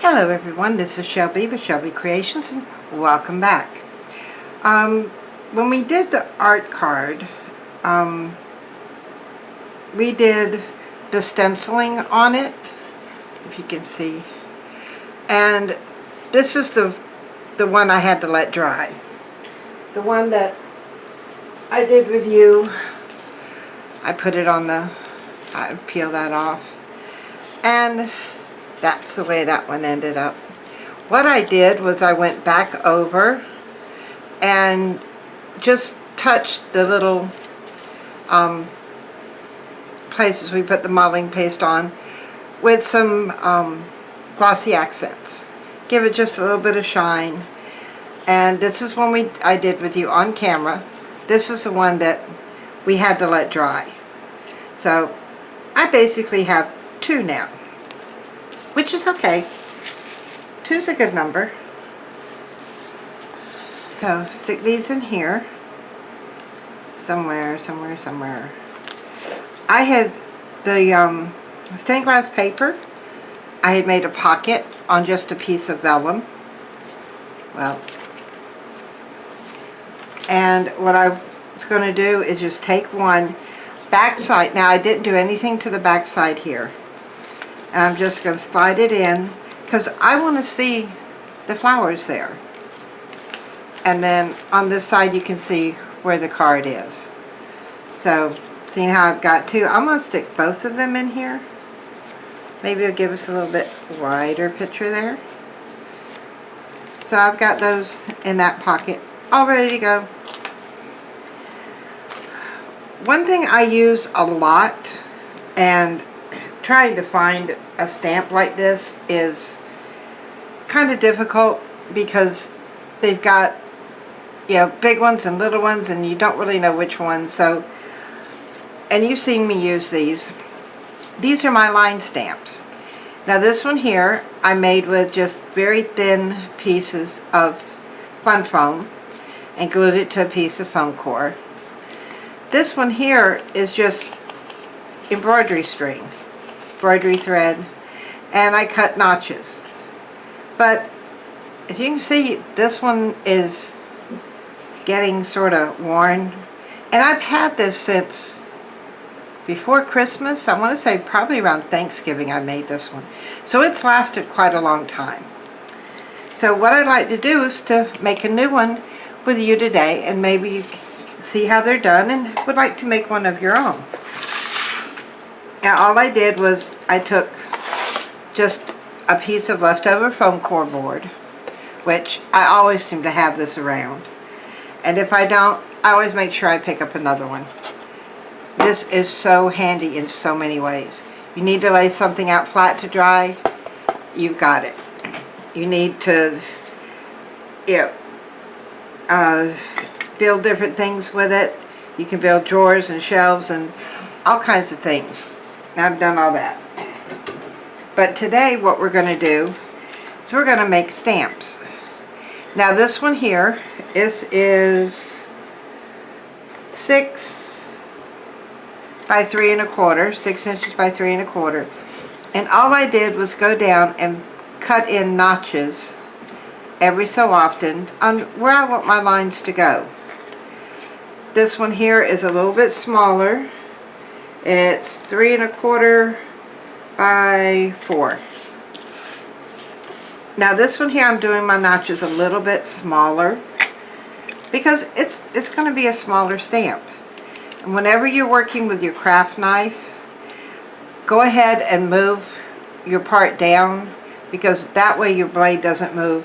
Hello everyone, this is Shelby with Shelby Creations and welcome back. When we did the art card, we did the stenciling on it, if you can see, and this is the one I had to let dry. The one that I did with you, I put it on I peel that off, and that's the way that one ended up. What I did was I went back over and just touched the little places we put the modeling paste on with some glossy accents. Give it just a little bit of shine. And this is one I did with you on camera. This is the one that we had to let dry. So I basically have two now, which is okay. Two's a good number. So stick these in here. Somewhere. I had the stained glass paper. I had made a pocket on just a piece of vellum. Well, and what I was going to do is just take one backside. Now I didn't do anything to the backside here. And I'm just going to slide it in because I want to see the flowers there. And then on this side you can see where the card is. So seeing how I've got two, I'm going to stick both of them in here. Maybe it'll give us a little bit wider picture there. So I've got those in that pocket all ready to go. One thing I use a lot, and trying to find a stamp like this is kind of difficult because they've got, you know, big ones and little ones and you don't really know which ones. So, and you've seen me use these. These are my line stamps. Now this one here I made with just very thin pieces of fun foam and glued it to a piece of foam core. This one here is just embroidery string, embroidery thread, and I cut notches. But as you can see, this one is getting sort of worn, and I've had this since before Christmas. I want to say probably around Thanksgiving I made this one, so it's lasted quite a long time. So what I'd like to do is to make a new one with you today, and maybe you can see how they're done and would like to make one of your own. Now all I did was I took just a piece of leftover foam core board, which I always seem to have this around, and if I don't, I always make sure I pick up another one. This is so handy in so many ways. You need to lay something out flat to dry, you've got it. You need to build different things with it. You can build drawers and shelves and all kinds of things. I've done all that. But today what we're going to do is we're going to make stamps. Now this one here, this is 6 by 3 1/4, 6 inches by 3 1/4. And all I did was go down and cut in notches every so often on where I want my lines to go. This one here is a little bit smaller. It's 3 1/4 by 4. Now this one here I'm doing my notches a little bit smaller because it's going to be a smaller stamp. And whenever you're working with your craft knife, go ahead and move your part down because that way your blade doesn't move.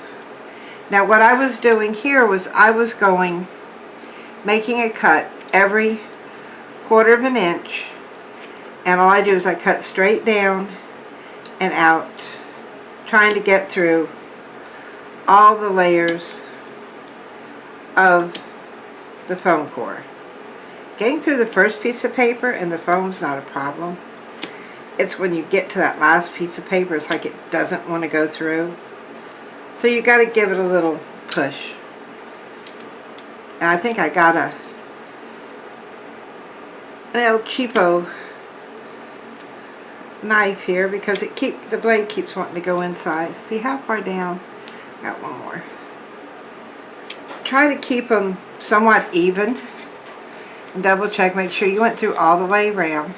Now what I was doing here was I was making a cut every 1/4 inch, and all I do is I cut straight down and out, trying to get through all the layers of the foam core. Getting through the first piece of paper and the foam's not a problem. It's when you get to that last piece of paper, it's like it doesn't want to go through. So you got to give it a little push. And I think I got an El Cheapo knife here because the blade keeps wanting to go inside. See how far down? Got one more. Try to keep them somewhat even and double check, make sure you went through all the way around,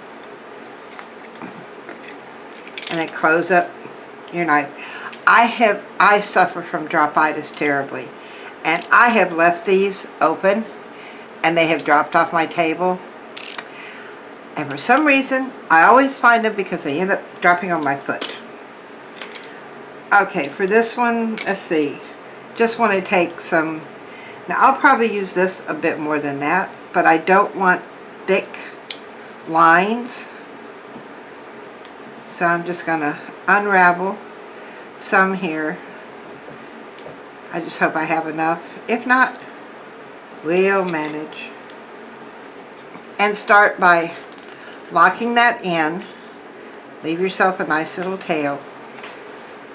and then close up your knife. I suffer from dropitis terribly, and I have left these open and they have dropped off my table, and for some reason I always find them because they end up dropping on my foot. Okay, for this one, let's see, just want to take some, now I'll probably use this a bit more than that, but I don't want thick lines, so I'm just going to unravel some here. I just hope I have enough. If not, we'll manage. And start by locking that in. Leave yourself a nice little tail.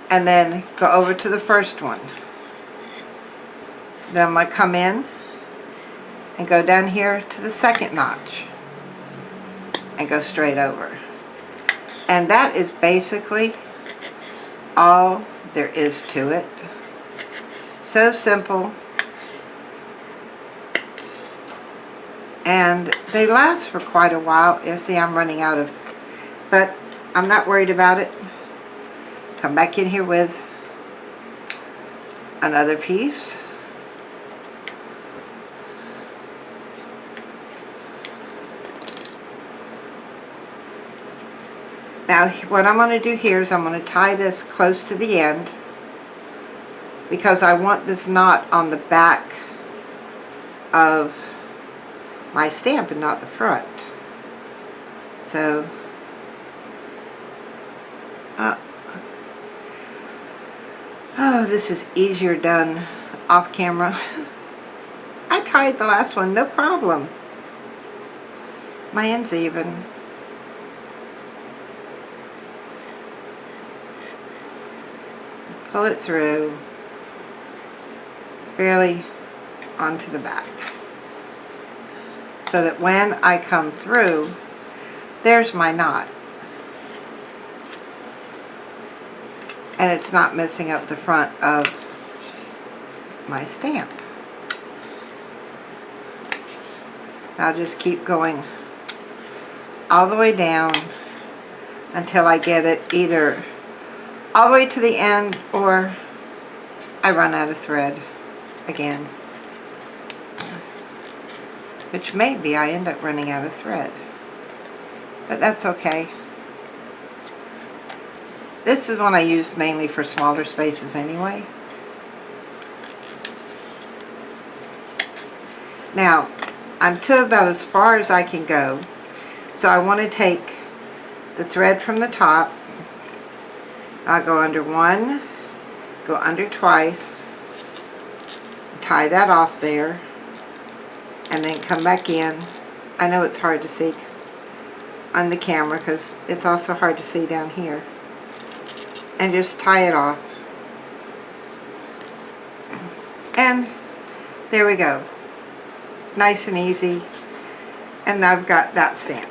And then go over to the first one. Then I'm going to come in and go down here to the second notch and go straight over. And that is basically all there is to it. So simple. And they last for quite a while. You see, I'm running out of, but I'm not worried about it. Come back in here with another piece. Now what I'm going to do here is I'm going to tie this close to the end because I want this knot on the back of my stamp and not the front. So oh, this is easier done off camera. I tied the last one, no problem. My end's even. Pull it through fairly onto the back so that when I come through, there's my knot. And it's not messing up the front of my stamp. I'll just keep going all the way down until I get it either all the way to the end or I run out of thread again. Which maybe I end up running out of thread. But that's okay. This is one I use mainly for smaller spaces anyway. Now, I'm to about as far as I can go. So I want to take the thread from the top. I'll go under one, go under twice, tie that off there, and then come back in. I know it's hard to see on the camera because it's also hard to see down here. And just tie it off. And there we go. Nice and easy. And I've got that stamp.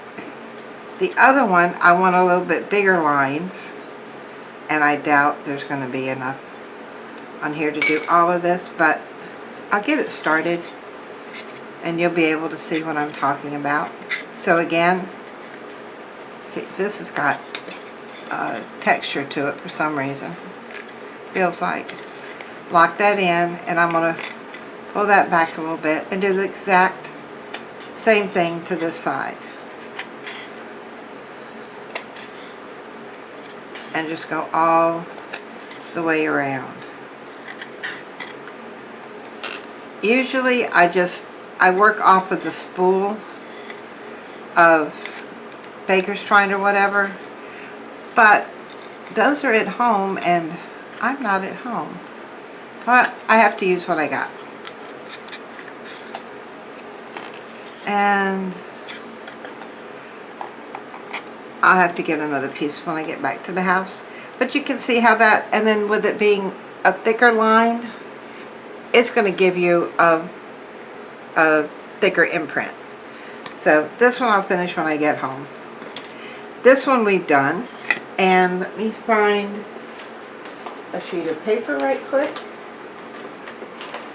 The other one, I want a little bit bigger lines. And I doubt there's going to be enough on here to do all of this, but I'll get it started and you'll be able to see what I'm talking about. So again, see, this has got texture to it for some reason. Feels like. Lock that in, and I'm going to pull that back a little bit and do the exact same thing to this side. And just go all the way around. Usually I work off of the spool of Baker's Twine or whatever, but those are at home and I'm not at home. But I have to use what I got. And I'll have to get another piece when I get back to the house. But you can see how that, and then with it being a thicker line, it's going to give you a thicker imprint. So this one I'll finish when I get home. This one we've done. And let me find a sheet of paper right quick.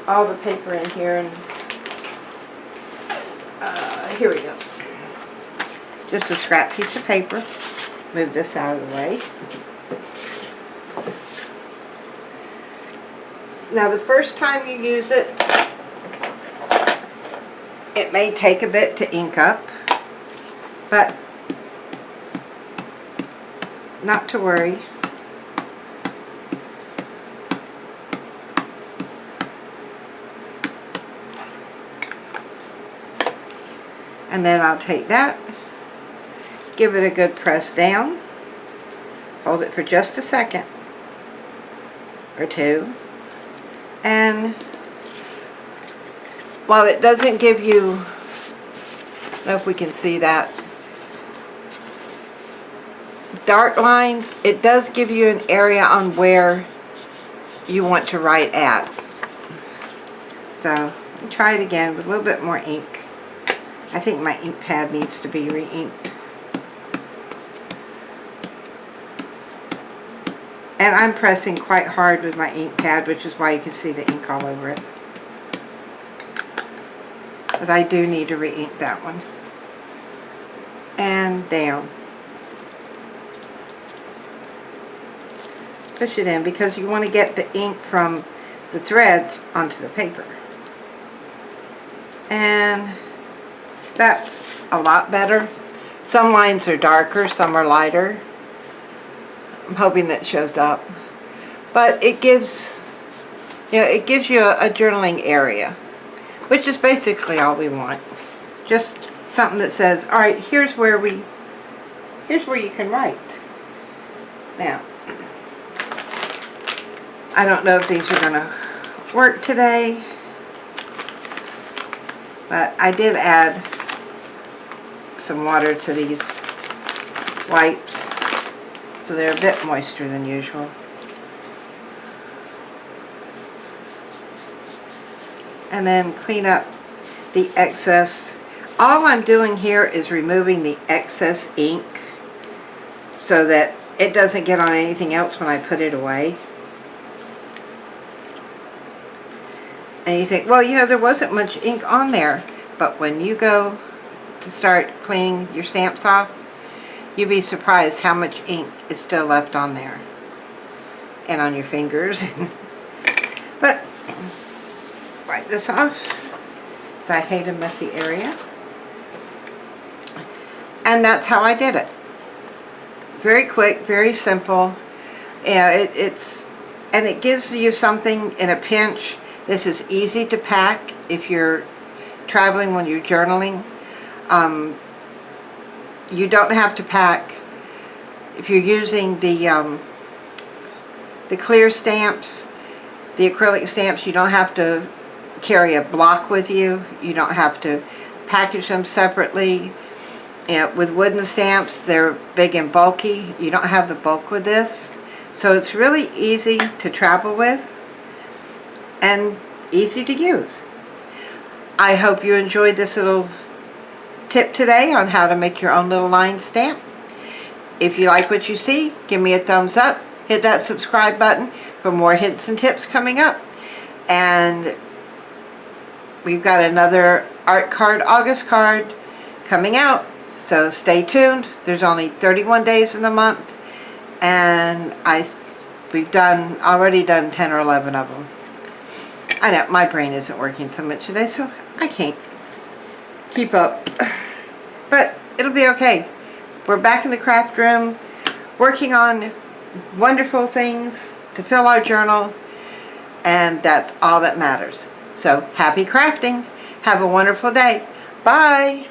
All the paper in here, and here we go. Just a scrap piece of paper. Move this out of the way. Now the first time you use it, it may take a bit to ink up, but not to worry. And then I'll take that, give it a good press down, hold it for just a second or two, and while it doesn't give you, I don't know if we can see that, dark lines, it does give you an area on where you want to write at. So try it again with a little bit more ink. I think my ink pad needs to be re-inked. And I'm pressing quite hard with my ink pad, which is why you can see the ink all over it. But I do need to re-ink that one. And down. Push it in because you want to get the ink from the threads onto the paper. And that's a lot better. Some lines are darker, some are lighter. I'm hoping that shows up. But it gives, it gives you a journaling area, which is basically all we want. Just something that says, all right, here's where you can write. Now, I don't know if these are going to work today, but I did add some water to these wipes, so they're a bit moister than usual. And then clean up the excess. All I'm doing here is removing the excess ink so that it doesn't get on anything else when I put it away. And you think, well, there wasn't much ink on there, but when you go to start cleaning your stamps off, you'd be surprised how much ink is still left on there and on your fingers. But wipe this off because I hate a messy area. And that's how I did it. Very quick, very simple. And it gives you something in a pinch. This is easy to pack if you're traveling when you're journaling. You don't have to pack if you're using the clear stamps, the acrylic stamps. You don't have to carry a block with you. You don't have to package them separately. With wooden stamps, they're big and bulky. You don't have the bulk with this, so it's really easy to travel with and easy to use. I hope you enjoyed this little tip today on how to make your own little line stamp. If you like what you see, give me a thumbs up, hit that subscribe button for more hints and tips coming up. And we've got another art card, August card coming out, so stay tuned. There's only 31 days in the month, and we've already done 10 or 11 of them. I know my brain isn't working so much today, so I can't keep up, but it'll be okay. We're back in the craft room working on wonderful things to fill our journal, and that's all that matters. So happy crafting. Have a wonderful day. Bye.